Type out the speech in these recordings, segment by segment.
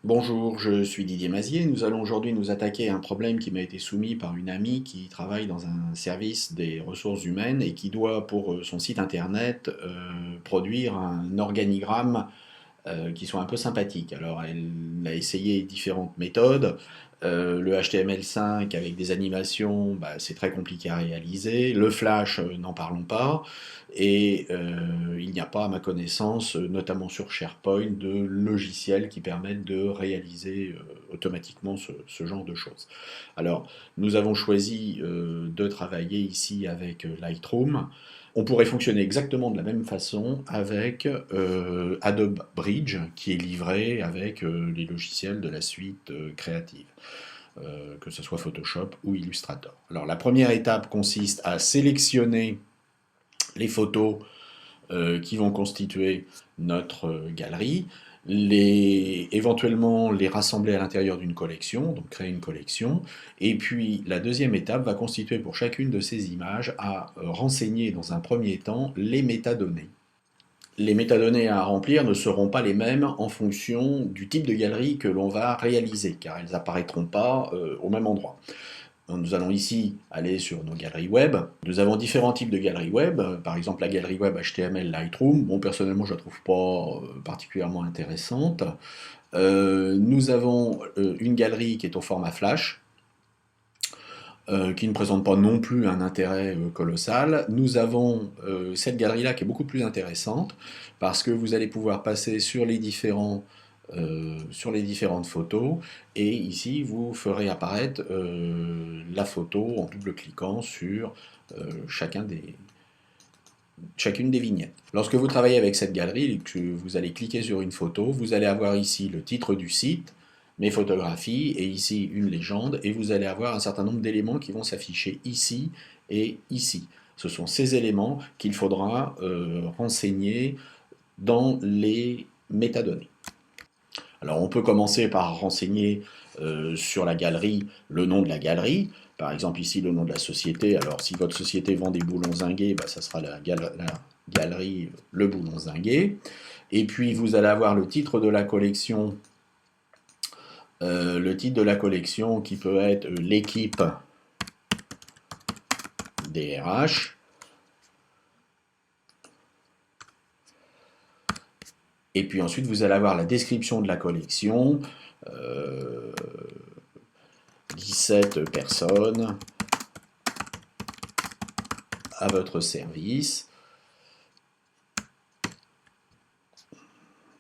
Bonjour, je suis Didier Mazier. Nous allons aujourd'hui nous attaquer à un problème qui m'a été soumis par une amie qui travaille dans un service des ressources humaines et qui doit, pour son site internet, produire un organigramme qui soit un peu sympathique. Alors, elle a essayé différentes méthodes. Le HTML5 avec des animations, bah, c'est très compliqué à réaliser. Le Flash, n'en parlons pas. Et il n'y a pas, à ma connaissance, notamment sur SharePoint, de logiciels qui permettent de réaliser automatiquement ce genre de choses. Alors, nous avons choisi de travailler ici avec Lightroom. On pourrait fonctionner exactement de la même façon avec Adobe Bridge, qui est livré avec les logiciels de la suite créative, que ce soit Photoshop ou Illustrator. Alors la première étape consiste à sélectionner les photos qui vont constituer notre galerie, éventuellement les rassembler à l'intérieur d'une collection, donc créer une collection, et puis la deuxième étape va constituer pour chacune de ces images à renseigner dans un premier temps les métadonnées. Les métadonnées à remplir ne seront pas les mêmes en fonction du type de galerie que l'on va réaliser, car elles n'apparaîtront pas au même endroit. Nous allons ici aller sur nos galeries web. Nous avons différents types de galeries web. Par exemple, la galerie web HTML Lightroom. Bon, personnellement, je ne la trouve pas particulièrement intéressante. Nous avons une galerie qui est au format Flash, qui ne présente pas non plus un intérêt colossal. Nous avons cette galerie-là qui est beaucoup plus intéressante parce que vous allez pouvoir passer sur les différentes photos et ici vous ferez apparaître la photo en double-cliquant sur chacun chacune des vignettes. Lorsque vous travaillez avec cette galerie et que vous allez cliquer sur une photo, vous allez avoir ici le titre du site, mes photographies, et ici une légende, et vous allez avoir un certain nombre d'éléments qui vont s'afficher ici et ici. Ce sont ces éléments qu'il faudra renseigner dans les métadonnées. Alors on peut commencer par renseigner sur la galerie le nom de la galerie, par exemple ici le nom de la société. Alors si votre société vend des boulons zingués, bah, ça sera la galerie Le Boulon Zingué. Et puis vous allez avoir le titre de la collection, qui peut être l'équipe DRH. Et puis ensuite vous allez avoir la description de la collection, euh, 17 personnes à votre service.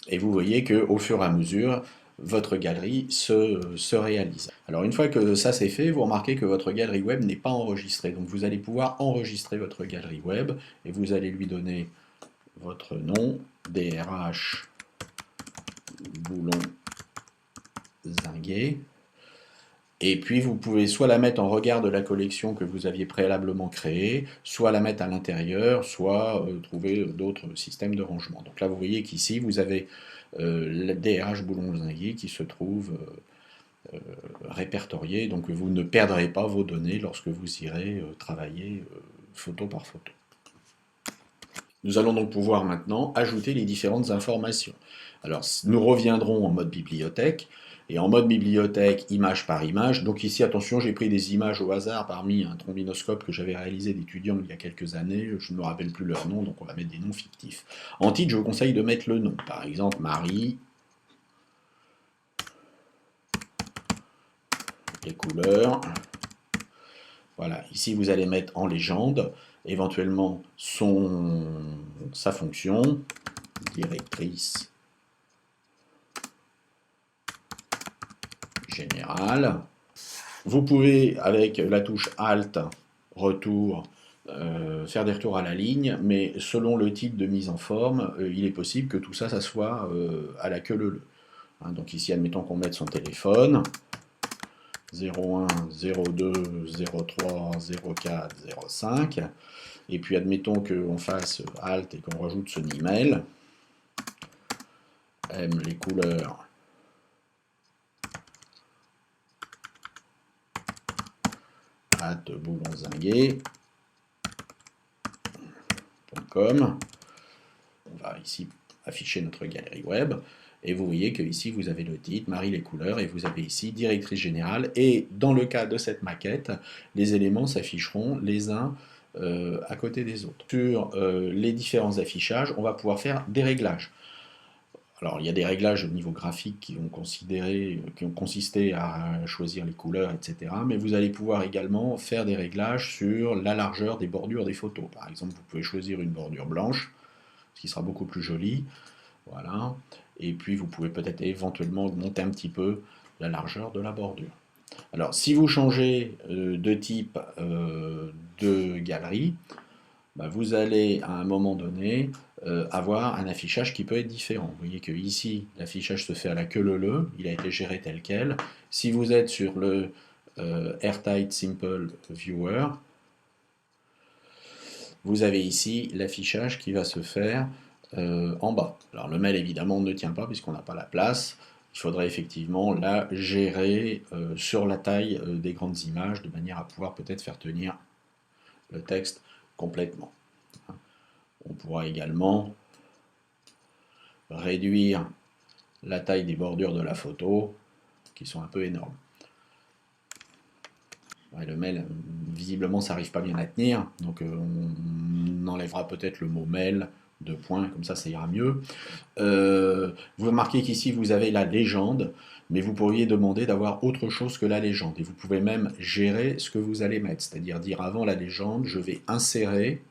Et vous voyez qu'au fur et à mesure, votre galerie se réalise. Alors une fois que ça c'est fait, vous remarquez que votre galerie web n'est pas enregistrée. Donc vous allez pouvoir enregistrer votre galerie web et vous allez lui donner votre nom, DRH Boulon Zinguet. Et puis vous pouvez soit la mettre en regard de la collection que vous aviez préalablement créée, soit la mettre à l'intérieur, soit trouver d'autres systèmes de rangement. Donc là vous voyez qu'ici vous avez le DRH Boulon-Zinguet qui se trouve répertorié, donc vous ne perdrez pas vos données lorsque vous irez travailler photo par photo. Nous allons donc pouvoir maintenant ajouter les différentes informations. Alors nous reviendrons en mode bibliothèque, et en mode bibliothèque, image par image. Donc ici, attention, j'ai pris des images au hasard parmi un trombinoscope que j'avais réalisé d'étudiants il y a quelques années. Je ne me rappelle plus leur nom, donc on va mettre des noms fictifs. En titre, je vous conseille de mettre le nom. Par exemple, Marie, les couleurs. Voilà, ici vous allez mettre en légende, éventuellement sa fonction, directrice générale. Vous pouvez, avec la touche Alt, retour, faire des retours à la ligne, mais selon le type de mise en forme, il est possible que tout ça, ça soit à la queue leu-leu. Hein, donc ici, admettons qu'on mette son téléphone, 01, 02, 03, 04, 05. Et puis admettons qu'on fasse Alt et qu'on rajoute son email. Aime les couleurs. boulonzinguet.com. On va ici afficher notre galerie web. Et vous voyez que ici vous avez le titre, Marie les couleurs, et vous avez ici directrice générale. Et dans le cas de cette maquette, les éléments s'afficheront les uns à côté des autres. Sur les différents affichages, on va pouvoir faire des réglages. Alors, il y a des réglages au niveau graphique qui ont consisté à choisir les couleurs, etc. Mais vous allez pouvoir également faire des réglages sur la largeur des bordures des photos. Par exemple, vous pouvez choisir une bordure blanche, ce qui sera beaucoup plus joli. Voilà. Et puis, vous pouvez peut-être éventuellement augmenter un petit peu la largeur de la bordure. Alors, si vous changez de type de galerie, bah, vous allez à un moment donné avoir un affichage qui peut être différent. Vous voyez que ici, l'affichage se fait à la queue leu-leu, il a été géré tel quel. Si vous êtes sur le Airtight Simple Viewer, vous avez ici l'affichage qui va se faire en bas. Alors le mail évidemment ne tient pas puisqu'on n'a pas la place. Il faudrait effectivement la gérer sur la taille des grandes images de manière à pouvoir peut-être faire tenir le texte complètement. On pourra également réduire la taille des bordures de la photo qui sont un peu énormes. Ouais, le mail, visiblement, ça n'arrive pas bien à tenir, donc on enlèvera peut-être le mot mail, deux points, comme ça ira mieux. Vous remarquez qu'ici, vous avez la légende, mais vous pourriez demander d'avoir autre chose que la légende. Et vous pouvez même gérer ce que vous allez mettre, c'est-à-dire dire avant la légende, je vais insérer,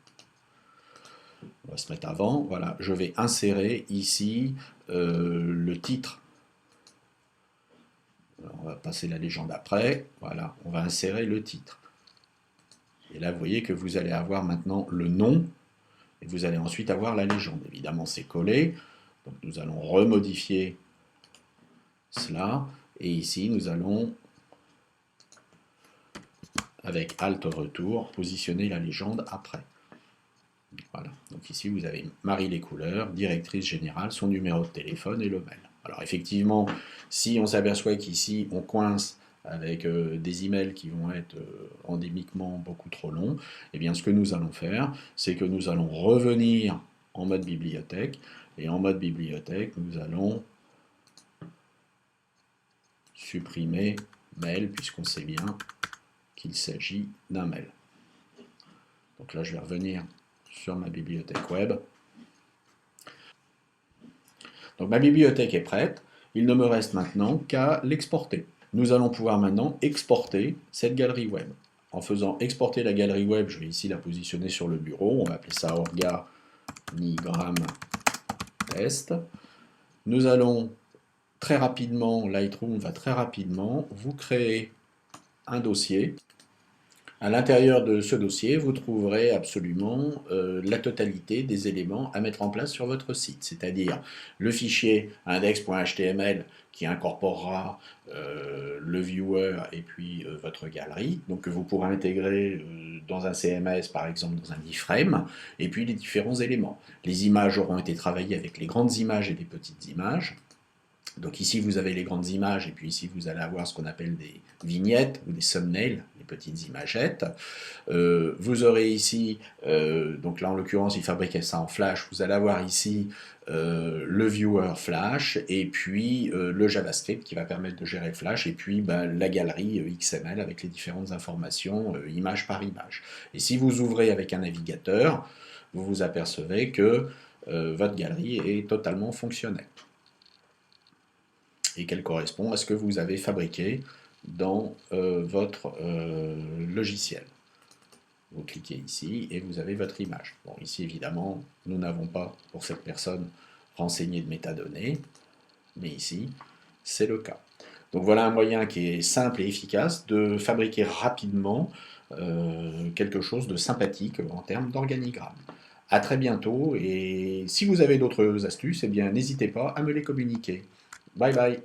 on va se mettre avant, voilà, je vais insérer ici le titre. Alors, on va passer la légende après, voilà, on va insérer le titre. Et là, vous voyez que vous allez avoir maintenant le nom, et vous allez ensuite avoir la légende. Évidemment, c'est collé, donc nous allons remodifier cela, et ici, nous allons, avec Alt Retour, positionner la légende après. Voilà, donc ici, vous avez Marie les couleurs, directrice générale, son numéro de téléphone et le mail. Alors effectivement, si on s'aperçoit qu'ici, on coince avec des emails qui vont être endémiquement beaucoup trop longs, eh bien ce que nous allons faire, c'est que nous allons revenir en mode bibliothèque, et en mode bibliothèque, nous allons supprimer mail, puisqu'on sait bien qu'il s'agit d'un mail. Donc là, je vais revenir sur ma bibliothèque web. Donc ma bibliothèque est prête, il ne me reste maintenant qu'à l'exporter. Nous allons pouvoir maintenant exporter cette galerie web. En faisant exporter la galerie web, je vais ici la positionner sur le bureau, on va appeler ça organigramme test. Nous allons très rapidement, Lightroom va très rapidement vous créer un dossier. À l'intérieur de ce dossier, vous trouverez absolument la totalité des éléments à mettre en place sur votre site, c'est-à-dire le fichier index.html qui incorporera le viewer et puis votre galerie, donc que vous pourrez intégrer dans un CMS par exemple, dans un iframe, et puis les différents éléments. Les images auront été travaillées avec les grandes images et les petites images. Donc ici vous avez les grandes images et puis ici vous allez avoir ce qu'on appelle des vignettes ou des thumbnails, les petites imagettes. Vous aurez ici, donc là en l'occurrence il fabriquait ça en Flash, vous allez avoir ici le viewer Flash et puis le JavaScript qui va permettre de gérer Flash et puis la galerie XML avec les différentes informations image par image. Et si vous ouvrez avec un navigateur, vous vous apercevez que votre galerie est totalement fonctionnelle et qu'elle correspond à ce que vous avez fabriqué dans votre logiciel. Vous cliquez ici et vous avez votre image. Bon, ici évidemment, nous n'avons pas pour cette personne renseigné de métadonnées, mais ici, c'est le cas. Donc voilà un moyen qui est simple et efficace de fabriquer rapidement quelque chose de sympathique en termes d'organigramme. A très bientôt, et si vous avez d'autres astuces, eh bien n'hésitez pas à me les communiquer. Bye bye.